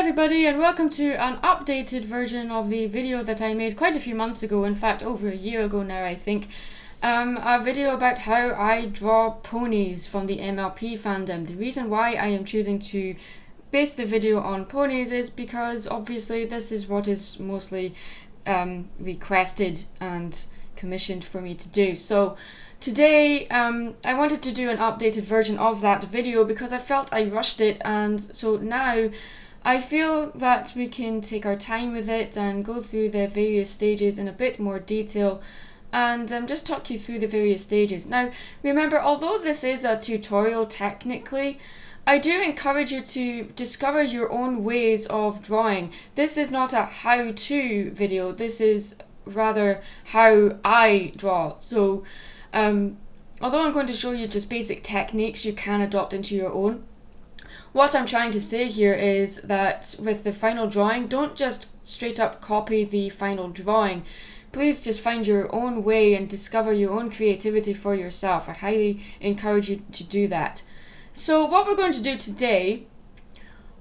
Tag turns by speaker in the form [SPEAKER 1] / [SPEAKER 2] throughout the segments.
[SPEAKER 1] everybody, and welcome to an updated version of the video that I made quite a few months ago, in fact over a year ago now I think. A video about how I draw ponies from the MLP fandom. The reason why I am choosing to base the video on ponies is because obviously this is what is mostly requested and commissioned for me to do. So today I wanted to do an updated version of that video because I felt I rushed it, and so now I feel that we can take our time with it and go through the various stages in a bit more detail and just talk you through the various stages. Now remember, although this is a tutorial technically, I do encourage you to discover your own ways of drawing. This is not a how-to video, this is rather how I draw. So although I'm going to show you just basic techniques you can adopt into your own, what I'm trying to say here is that with the final drawing, don't just straight up copy the final drawing. Please just find your own way and discover your own creativity for yourself. I highly encourage you to do that. So what we're going to do today,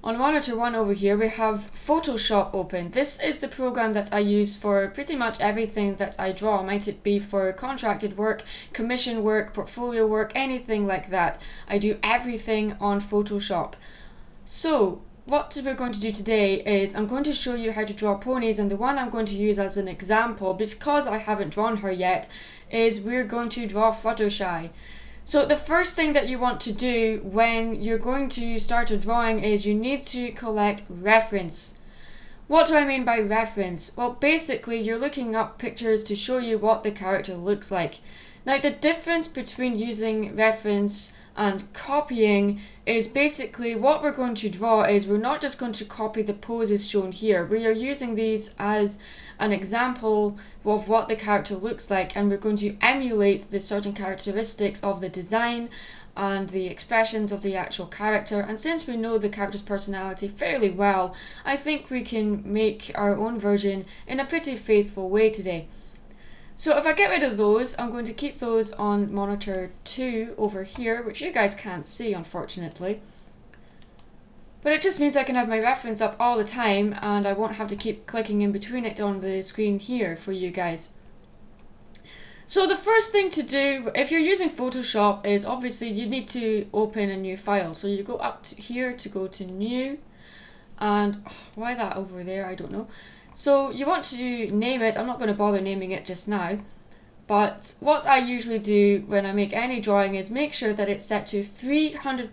[SPEAKER 1] on monitor 1 over here, we have Photoshop open. This is the program that I use for pretty much everything that I draw. Might it be for contracted work, commission work, portfolio work, anything like that. I do everything on Photoshop. So what we're going to do today is I'm going to show you how to draw ponies, and the one I'm going to use as an example, because I haven't drawn her yet, is we're going to draw Fluttershy. So the first thing that you want to do when you're going to start a drawing is you need to collect reference. What do I mean by reference? Well, basically you're looking up pictures to show you what the character looks like. Now the difference between using reference and copying is basically what we're going to draw is we're not just going to copy the poses shown here. We are using these as an example of what the character looks like, and we're going to emulate the certain characteristics of the design and the expressions of the actual character. And since we know the character's personality fairly well, I think we can make our own version in a pretty faithful way today. So if I get rid of those, I'm going to keep those on monitor 2 over here, which you guys can't see unfortunately. But it just means I can have my reference up all the time and I won't have to keep clicking in between it on the screen here for you guys. So the first thing to do if you're using Photoshop is obviously you need to open a new file. So you go up to here to go to new, and why that over there, I don't know. So you want to name it. I'm not going to bother naming it just now, but what I usually do when I make any drawing is make sure that it's set to 300%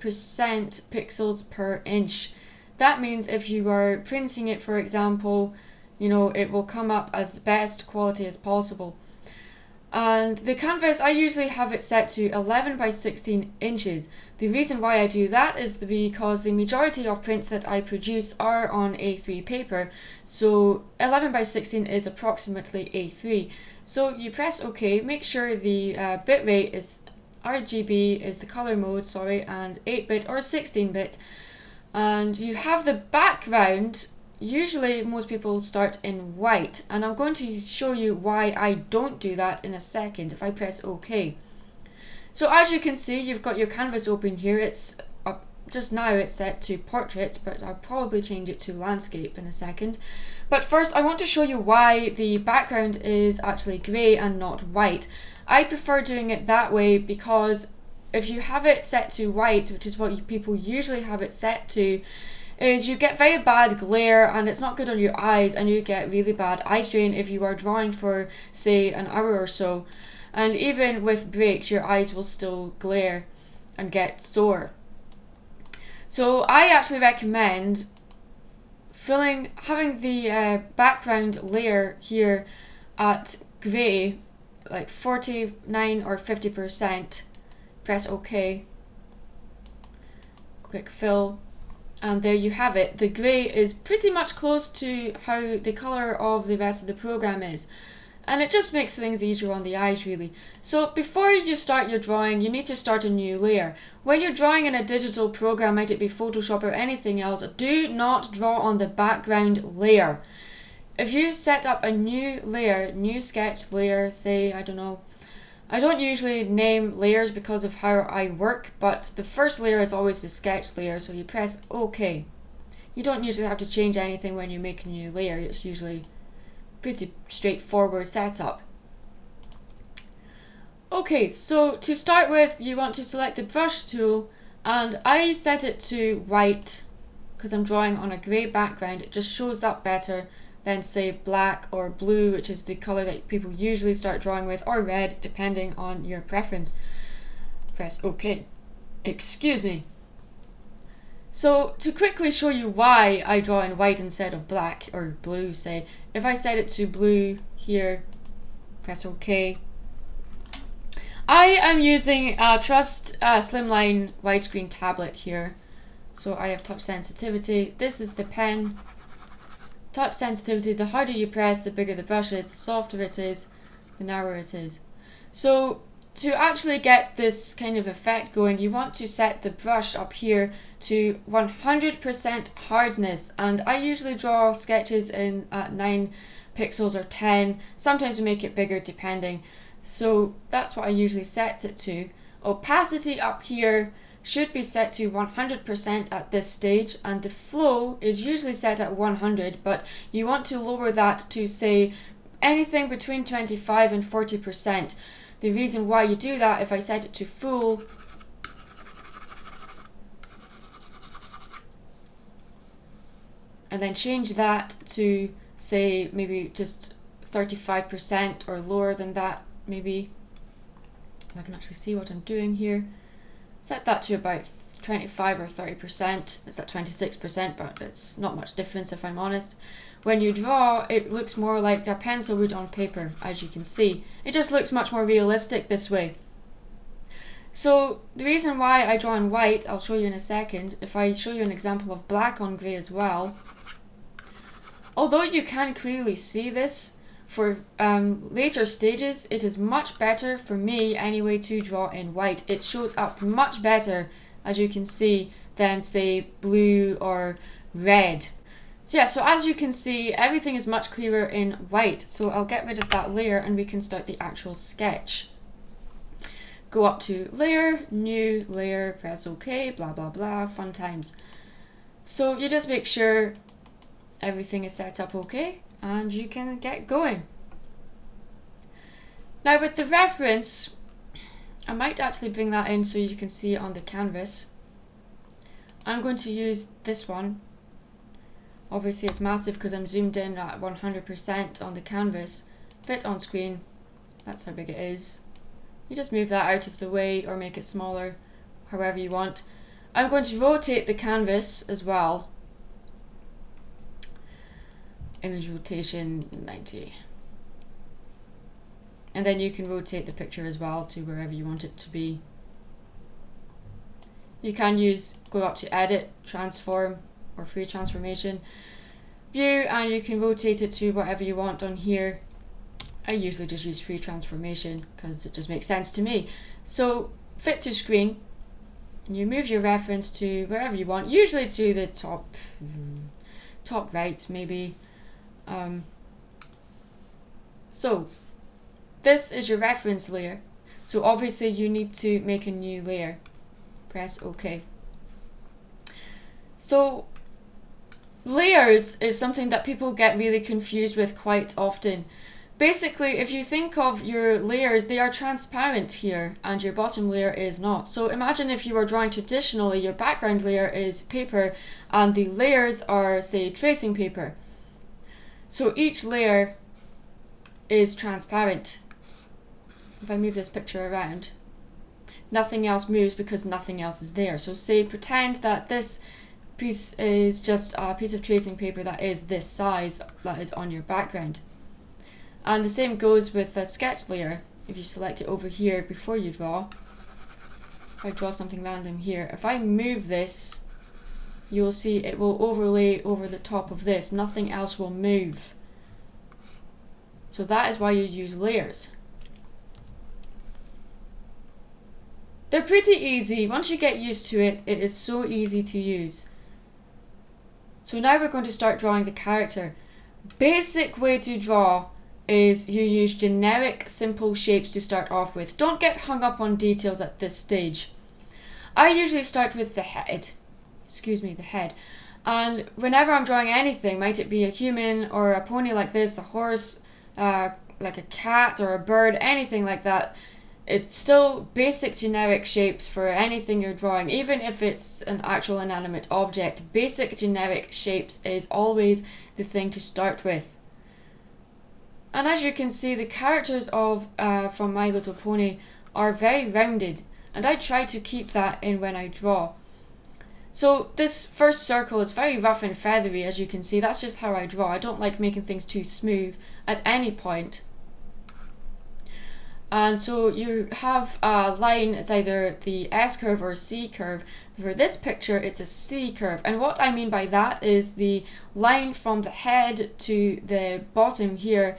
[SPEAKER 1] pixels per inch. That means if you are printing it, for example, you know, it will come up as the best quality as possible. And the canvas, I usually have it set to 11 by 16 inches. The reason why I do that is because the majority of prints that I produce are on A3 paper. So 11 by 16 is approximately A3. So you press OK, make sure the bitrate is RGB is the color mode, sorry, and 8-bit or 16-bit. And you have the background. Usually most people start in white, and I'm going to show you why I don't do that in a second if I press OK. So as you can see, you've got your canvas open here. It's just now it's set to portrait, but I'll probably change it to landscape in a second. But first I want to show you why the background is actually grey and not white. I prefer doing it that way because if you have it set to white, which is what people usually have it set to, is you get very bad glare and it's not good on your eyes, and you get really bad eye strain if you are drawing for say an hour or so, and even with breaks your eyes will still glare and get sore. So I actually recommend having the background layer here at grey, like 49 or 50%, press OK, click fill. And there you have it. The grey is pretty much close to how the colour of the rest of the program is. And it just makes things easier on the eyes really. So before you start your drawing, you need to start a new layer. When you're drawing in a digital program, might it be Photoshop or anything else, do not draw on the background layer. If you set up a new layer, new sketch layer, say, I don't know, I don't usually name layers because of how I work, but the first layer is always the sketch layer, so you press OK. You don't usually have to change anything when you make a new layer. It's usually pretty straightforward setup. Okay, so to start with, you want to select the brush tool, and I set it to white because I'm drawing on a grey background. It just shows up better than say black or blue, which is the colour that people usually start drawing with, or red, depending on your preference. Press OK. Excuse me. So to quickly show you why I draw in white instead of black or blue, say, if I set it to blue here, press OK. I am using a Trust Slimline widescreen tablet here. So I have touch sensitivity. This is the pen. Touch sensitivity, the harder you press, the bigger the brush is, the softer it is, the narrower it is. So to actually get this kind of effect going, you want to set the brush up here to 100% hardness. And I usually draw sketches in 9 pixels or 10. Sometimes we make it bigger depending. So that's what I usually set it to. Opacity up here should be set to 100% at this stage, and the flow is usually set at 100, but you want to lower that to say anything between 25 and 40%. The reason why you do that, if I set it to full, and then change that to say maybe just 35% or lower than that, maybe, if I can actually see what I'm doing here. Set that to about 25 or 30%. It's at 26%, but it's not much difference if I'm honest. When you draw, it looks more like a pencil would on paper, as you can see. It just looks much more realistic this way. So the reason why I draw in white, I'll show you in a second. If I show you an example of black on grey as well, although you can clearly see this, for later stages, it is much better for me anyway to draw in white. It shows up much better, as you can see, than say blue or red. So yeah, so as you can see, everything is much clearer in white. So I'll get rid of that layer and we can start the actual sketch. Go up to layer, new layer, press OK, blah blah blah, fun times. So you just make sure everything is set up okay, and you can get going. Now with the reference, I might actually bring that in so you can see it on the canvas. I'm going to use this one. Obviously it's massive because I'm zoomed in at 100% on the canvas. Fit on screen, that's how big it is. You just move that out of the way or make it smaller, however you want. I'm going to rotate the canvas as well. Image rotation 90. And then you can rotate the picture as well to wherever you want it to be. You can go up to edit, transform, or free transformation, view, and you can rotate it to whatever you want on here. I usually just use free transformation because it just makes sense to me. So fit to screen, and you move your reference to wherever you want, usually to the top right maybe. So this is your reference layer, so obviously you need to make a new layer. Press OK. So layers is something that people get really confused with quite often. Basically, if you think of your layers, they are transparent here and your bottom layer is not. So imagine if you were drawing traditionally, your background layer is paper and the layers are, say, tracing paper. So each layer is transparent. If I move this picture around, nothing else moves because nothing else is there. So say, pretend that this piece is just a piece of tracing paper that is this size, that is on your background. And the same goes with the sketch layer. If you select it over here before you draw, if I draw something random here, if I move this, you'll see it will overlay over the top of this. Nothing else will move. So that is why you use layers. They're pretty easy. Once you get used to it, it is so easy to use. So now we're going to start drawing the character. Basic way to draw is you use generic simple shapes to start off with. Don't get hung up on details at this stage. I usually start with the head. Excuse me, the head. And whenever I'm drawing anything, might it be a human or a pony like this, a horse, like a cat or a bird, anything like that, it's still basic generic shapes for anything you're drawing. Even if it's an actual inanimate object, basic generic shapes is always the thing to start with. And as you can see, the characters of from My Little Pony are very rounded, and I try to keep that in when I draw. So this first circle is very rough and feathery, as you can see. That's just how I draw. I don't like making things too smooth at any point. And so you have a line, it's either the S curve or C curve. For this picture, it's a C curve. And what I mean by that is the line from the head to the bottom here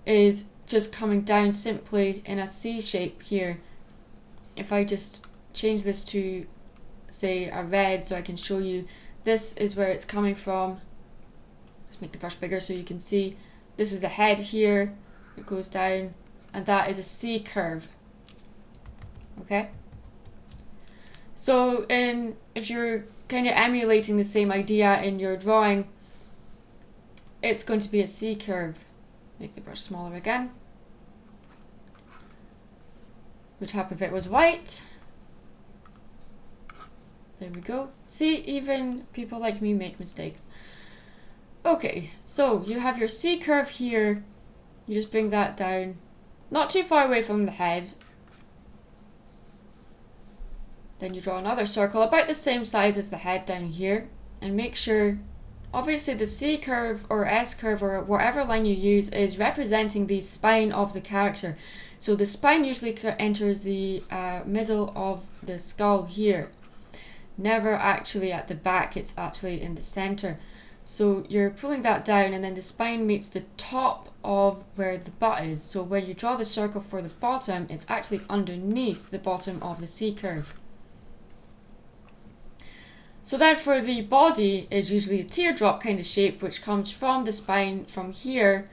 [SPEAKER 1] is just coming down simply in a C shape here. If I just change this to, say, a red so I can show you, this is where it's coming from. Let's make the brush bigger so you can see. This is the head here, it goes down, and that is a C curve. Okay? So if you're kind of emulating the same idea in your drawing, it's going to be a C curve. Make the brush smaller again. The top of it was white. There we go. See, even people like me make mistakes. Okay, so you have your C curve here. You just bring that down, not too far away from the head. Then you draw another circle about the same size as the head down here, and make sure, obviously the C curve or S curve or whatever line you use is representing the spine of the character. So the spine usually enters the middle of the skull here. Never actually at the back, it's actually in the center. So you're pulling that down, and then the spine meets the top of where the butt is. So when you draw the circle for the bottom, it's actually underneath the bottom of the C curve. So then for the body is usually a teardrop kind of shape, which comes from the spine from here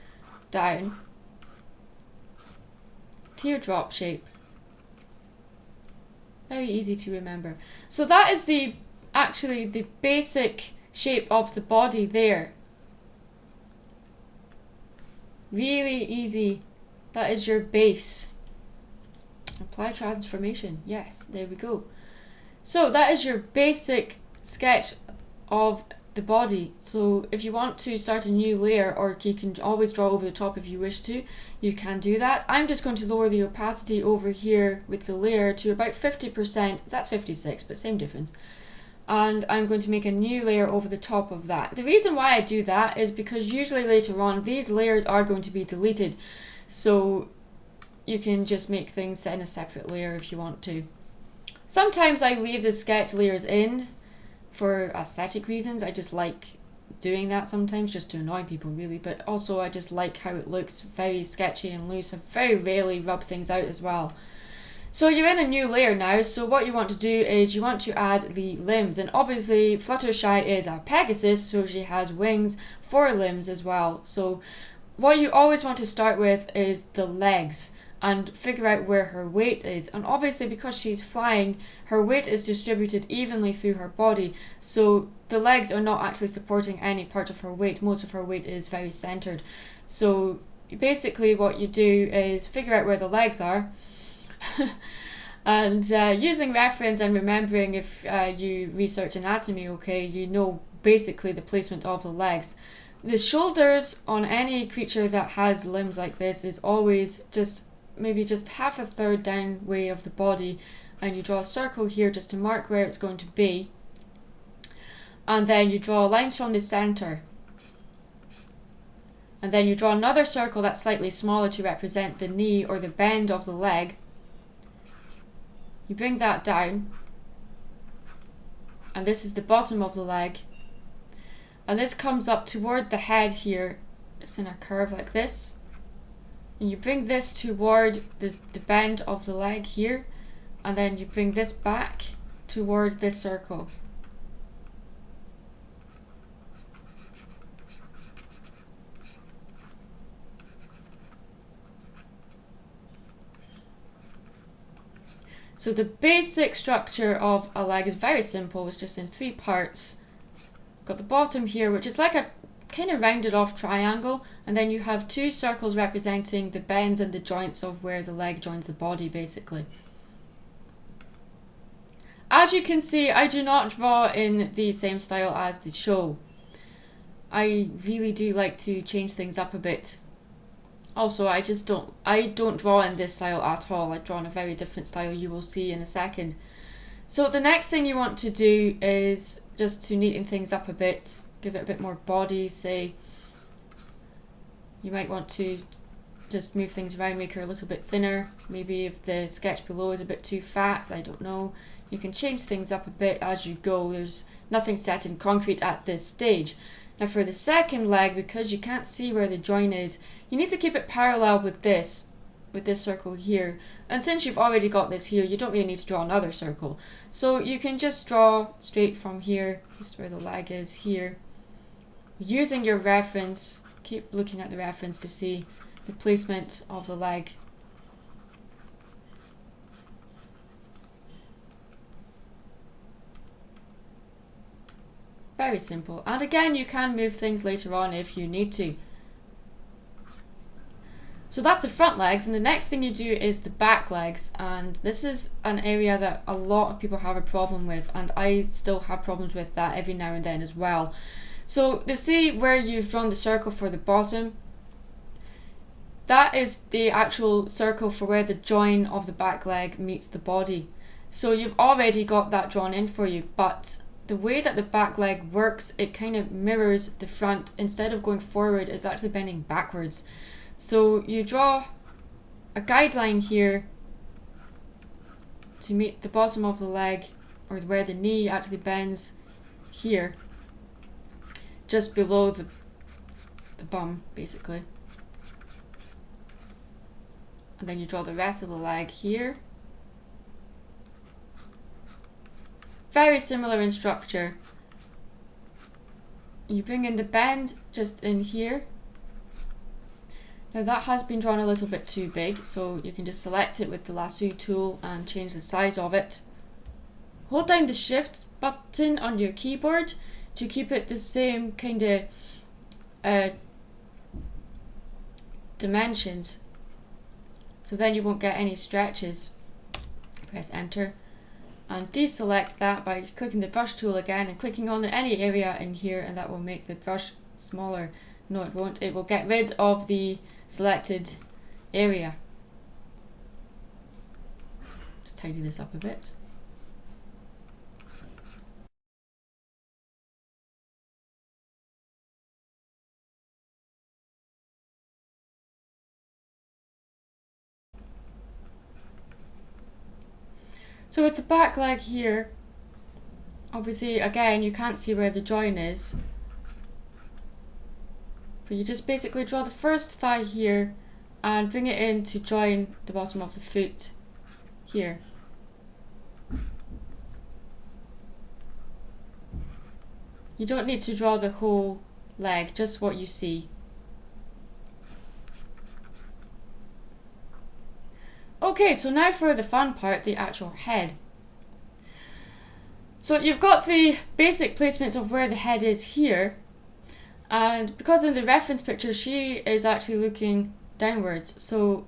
[SPEAKER 1] down. Teardrop shape. Very easy to remember. So that is actually the basic shape of the body there. Really easy. That is your base. Apply transformation. Yes, there we go. So that is your basic sketch of the body. So if you want to start a new layer, or you can always draw over the top if you wish to, you can do that. I'm just going to lower the opacity over here with the layer to about 50%. That's 56, but same difference. And I'm going to make a new layer over the top of that. The reason why I do that is because usually later on these layers are going to be deleted, so you can just make things in a separate layer if you want to. Sometimes I leave the sketch layers in for aesthetic reasons. I just like doing that sometimes, just to annoy people really, but also I just like how it looks very sketchy and loose. I very rarely rub things out as well. So you're in a new layer now, so what you want to do is you want to add the limbs, and obviously Fluttershy is a Pegasus, so she has wings, 4 limbs as well. So what you always want to start with is the legs, and figure out where her weight is. And obviously because she's flying, her weight is distributed evenly through her body, so the legs are not actually supporting any part of her weight. Most of her weight is very centered. So basically what you do is figure out where the legs are, and using reference and remembering, if you research anatomy, okay, you know basically the placement of the legs. The shoulders on any creature that has limbs like this is always just maybe just half a third down way of the body, and you draw a circle here just to mark where it's going to be, and then you draw lines from the center, and then you draw another circle that's slightly smaller to represent the knee or the bend of the leg. You bring that down, and this is the bottom of the leg, and this comes up toward the head here, just in a curve like this. And you bring this toward the bend of the leg here, and then you bring this back toward this circle. So the basic structure of a leg is very simple. It's just in 3 parts. got the bottom here, which is like a kind of rounded off triangle, and then you have two circles representing the bends and the joints of where the leg joins the body, basically. As you can see, I do not draw in the same style as the show. I really do like to change things up a bit. Also, I don't draw in this style at all. I draw in a very different style, you will see in a second. So the next thing you want to do is just to neaten things up a bit, give it a bit more body, say. You might want to just move things around, make her a little bit thinner. Maybe if the sketch below is a bit too fat, I don't know. You can change things up a bit as you go. There's nothing set in concrete at this stage. Now for the second leg, because you can't see where the join is, you need to keep it parallel with this circle here. And since you've already got this here, you don't really need to draw another circle. So you can just draw straight from here. This is where the leg is here. Using your reference, keep looking at the reference to see the placement of the leg. Very simple. And again, you can move things later on if you need to. So that's the front legs, and the next thing you do is the back legs, and this is an area that a lot of people have a problem with, and I still have problems with that every now and then as well. So to see where you've drawn the circle for the bottom, that is the actual circle for where the join of the back leg meets the body. So you've already got that drawn in for you, but the way that the back leg works, it kind of mirrors the front. Instead of going forward, it's actually bending backwards. So you draw a guideline here to meet the bottom of the leg, or where the knee actually bends here, just below the bum, basically. And then you draw the rest of the leg here. Very similar in structure. You bring in the bend just in here. Now that has been drawn a little bit too big, so you can just select it with the lasso tool and change the size of it. Hold down the shift button on your keyboard to keep it the same kind of dimensions, so then you won't get any stretches. Press enter and deselect that by clicking the brush tool again and clicking on any area in here, and that will make the brush smaller. No, it won't. It will get rid of the selected area. Just tidy this up a bit. So with the back leg here, obviously again you can't see where the join is, but you just basically draw the first thigh here and bring it in to join the bottom of the foot here. You don't need to draw the whole leg, just what you see. Okay, so now for the fun part, the actual head. So you've got the basic placement of where the head is here, and because in the reference picture she is actually looking downwards, so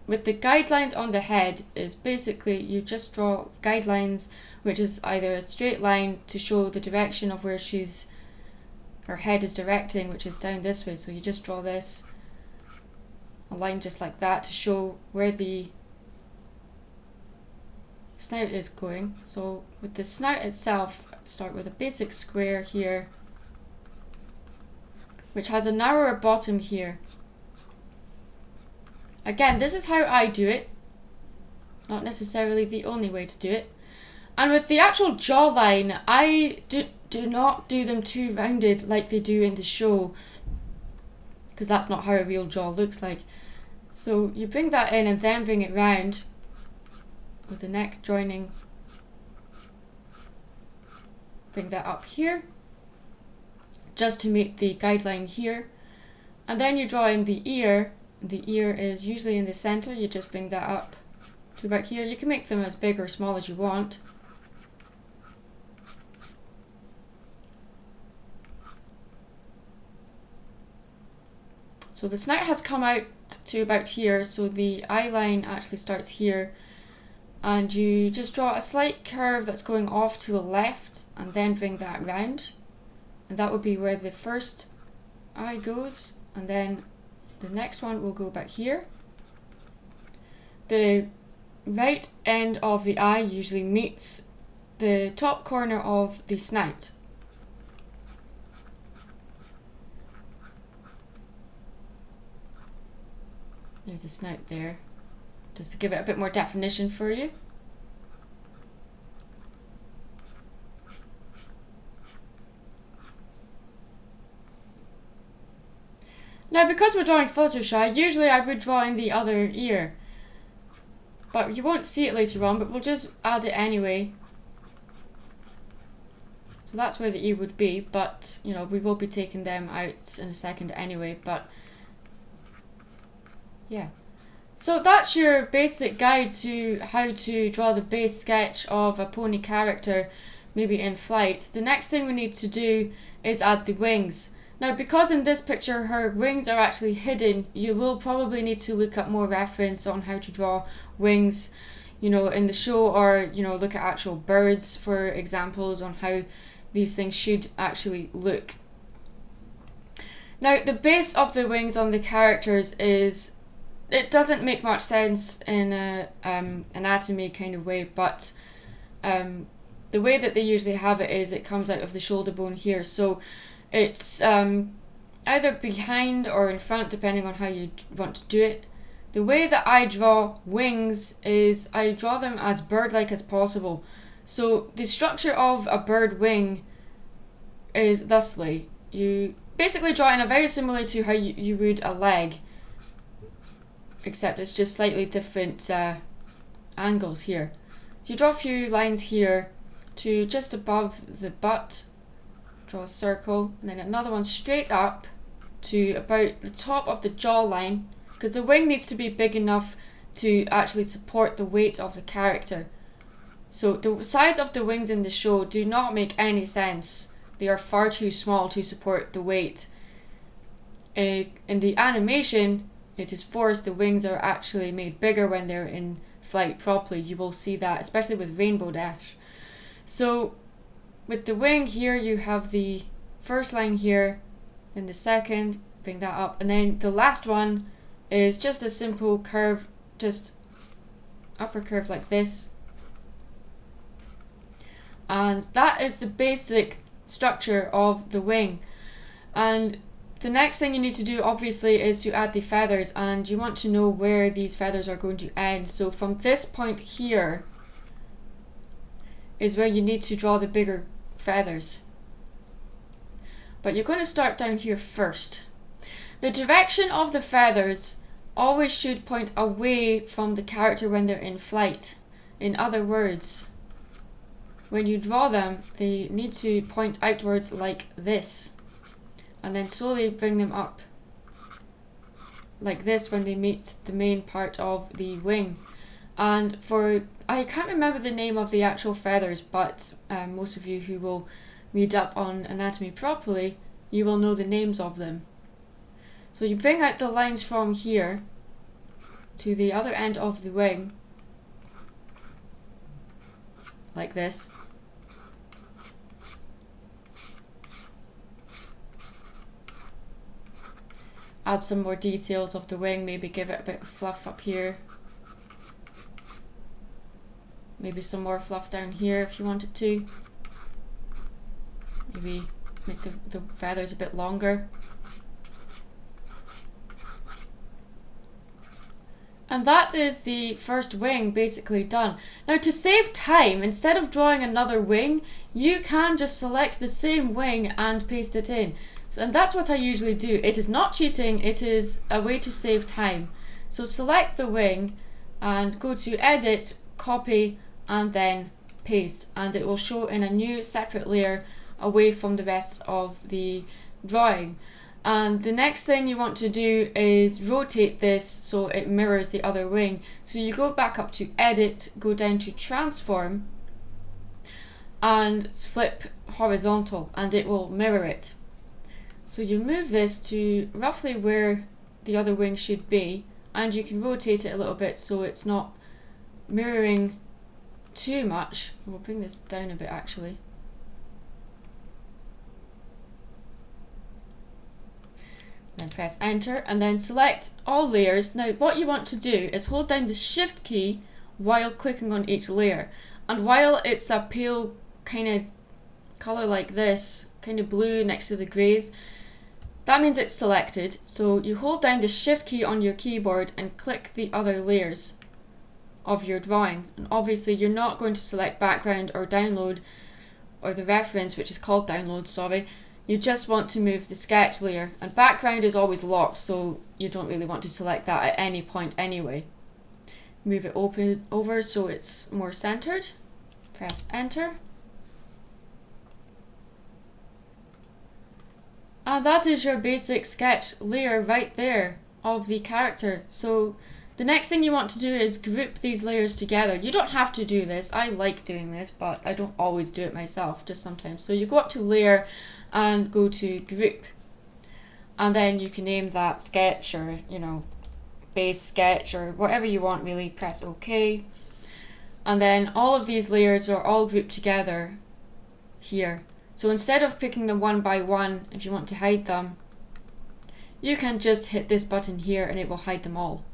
[SPEAKER 1] with the guidelines on the head is basically you just draw guidelines, which is either a straight line to show the direction of where her head is directing, which is down this way, so you just draw this, a line just like that to show where the snout is going. So with the snout itself, start with a basic square here, which has a narrower bottom here. Again, this is how I do it, not necessarily the only way to do it. And with the actual jawline, I do not do them too rounded like they do in the show, because that's not how a real jaw looks like. So you bring that in and then bring it round with the neck joining. Bring that up here just to meet the guideline here, and then you draw in the ear. The ear is usually in the center. You just bring that up to about here. You can make them as big or small as you want. So the snout has come out to about here, so the eye line actually starts here, and you just draw a slight curve that's going off to the left and then bring that round, and that would be where the first eye goes, and then the next one will go back here. The right end of the eye usually meets the top corner of the snout. There's the snout there, just to give it a bit more definition for you. Now, because we're drawing Fluttershy, usually I would draw in the other ear, but you won't see it later on, but we'll just add it anyway. So that's where the ear would be, but you know, we will be taking them out in a second anyway, but yeah. So that's your basic guide to how to draw the base sketch of a pony character, maybe in flight. The next thing we need to do is add the wings. Now, because in this picture her wings are actually hidden, you will probably need to look up more reference on how to draw wings, you know, in the show, or, you know, look at actual birds for examples on how these things should actually look. Now, the base of the wings on the characters is, it doesn't make much sense in a anatomy kind of way, but the way that they usually have it is it comes out of the shoulder bone here, so it's either behind or in front, depending on how you want to do it. The way that I draw wings is I draw them as bird-like as possible. So the structure of a bird wing is thusly. You basically draw in a very similar to how you would a leg, except it's just slightly different angles here. So you draw a few lines here to just above the butt, draw a circle, and then another one straight up to about the top of the jawline, because the wing needs to be big enough to actually support the weight of the character. So the size of the wings in the show do not make any sense. They are far too small to support the weight. In the animation, it is forced. The wings are actually made bigger when they're in flight properly. You will see that, especially with Rainbow Dash. So with the wing here, you have the first line here, then the second, bring that up, and then the last one is just a simple curve, just upper curve like this. And that is the basic structure of the wing. And the next thing you need to do, obviously, is to add the feathers, and you want to know where these feathers are going to end. So from this point here is where you need to draw the bigger feathers. But you're going to start down here first. The direction of the feathers always should point away from the character when they're in flight. In other words, when you draw them, they need to point outwards like this, and then slowly bring them up like this when they meet the main part of the wing. And for, I can't remember the name of the actual feathers, but most of you who will read up on anatomy properly, you will know the names of them. So you bring out the lines from here to the other end of the wing, like this. Add some more details of the wing, maybe give it a bit of fluff up here. Maybe some more fluff down here if you wanted to. Maybe make the feathers a bit longer. And that is the first wing basically done. Now, to save time, instead of drawing another wing, you can just select the same wing and paste it in. So, and that's what I usually do. It is not cheating, it is a way to save time. So select the wing and go to Edit, Copy, and then Paste. And it will show in a new separate layer away from the rest of the drawing. And the next thing you want to do is rotate this so it mirrors the other wing. So you go back up to Edit, go down to Transform, and flip horizontal, and it will mirror it. So you move this to roughly where the other wing should be, and you can rotate it a little bit so it's not mirroring too much. We'll bring this down a bit actually. Then press enter and then select all layers. Now what you want to do is hold down the shift key while clicking on each layer, and while it's a pale kind of colour like this, kind of blue next to the greys, that means it's selected. So you hold down the shift key on your keyboard and click the other layers of your drawing, and obviously you're not going to select background or download or the reference, which is called download, sorry. You just want to move the sketch layer, and background is always locked, so you don't really want to select that at any point anyway. Move it over so it's more centered. Press enter. And that is your basic sketch layer right there of the character. So the next thing you want to do is group these layers together. You don't have to do this. I like doing this, but I don't always do it myself, just sometimes. So you go up to layer and go to group, and then you can name that sketch, or base sketch, or whatever you want really. Press OK, and then all of these layers are all grouped together here. So instead of picking them one by one, if you want to hide them, you can just hit this button here and it will hide them all.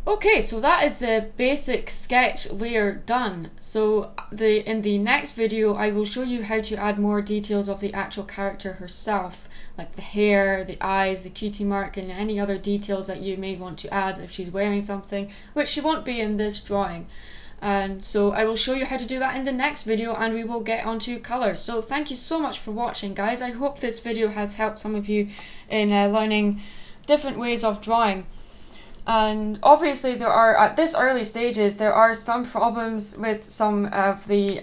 [SPEAKER 1] Okay, so that is the basic sketch layer done. So in the next video I will show you how to add more details of the actual character herself, like the hair, the eyes, the cutie mark, and any other details that you may want to add if she's wearing something, which she won't be in this drawing. And so I will show you how to do that in the next video, and we will get onto colours. So thank you so much for watching, guys. I hope this video has helped some of you in learning different ways of drawing. And obviously there are, at this early stages, there are some problems with some of the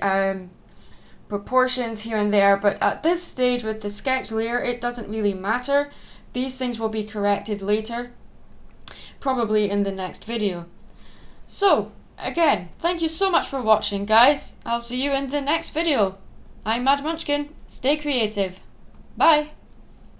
[SPEAKER 1] proportions here and there, but at this stage with the sketch layer it doesn't really matter. These things will be corrected later, probably in the next video. So again, thank you so much for watching, guys. I'll see you in the next video. I'm Mad Munchkin. Stay creative. Bye.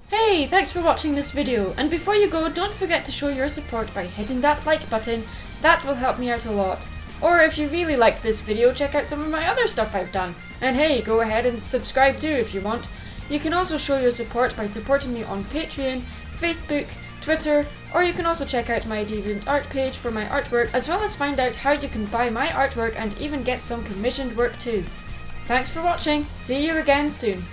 [SPEAKER 1] Hey, thanks for watching this video, and before you go, don't forget to show your support by hitting that like button. That will help me out a lot. Or if you really liked this video, check out some of my other stuff I've done. And hey, go ahead and subscribe too if you want. You can also show your support by supporting me on Patreon, Facebook, Twitter, or you can also check out my DeviantArt page for my artworks, as well as find out how you can buy my artwork and even get some commissioned work too. Thanks for watching, see you again soon.